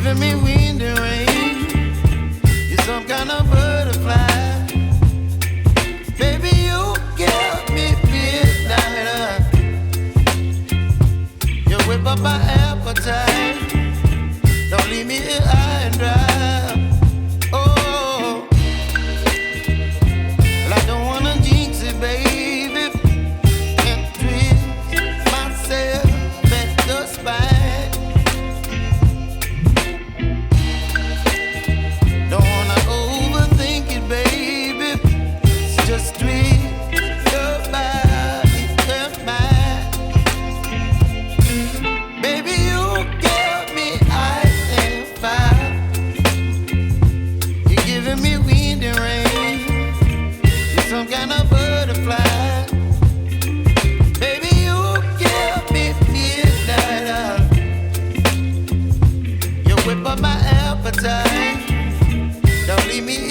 giving me wind and rain. You're some kind of butterfly. Baby, you give me midnight. You whip up my appetite. Don't leave me here high and dry. Oh, well, I don't wanna jinx it, baby, and twist myself at the spine. Don't wanna overthink it, baby. It's just twist your body and mine. Baby, you give me ice and fire. You're giving me wind and rain. You're some kind of butterfly. Baby, you give me midnight. You whip up my appetite. Don't leave me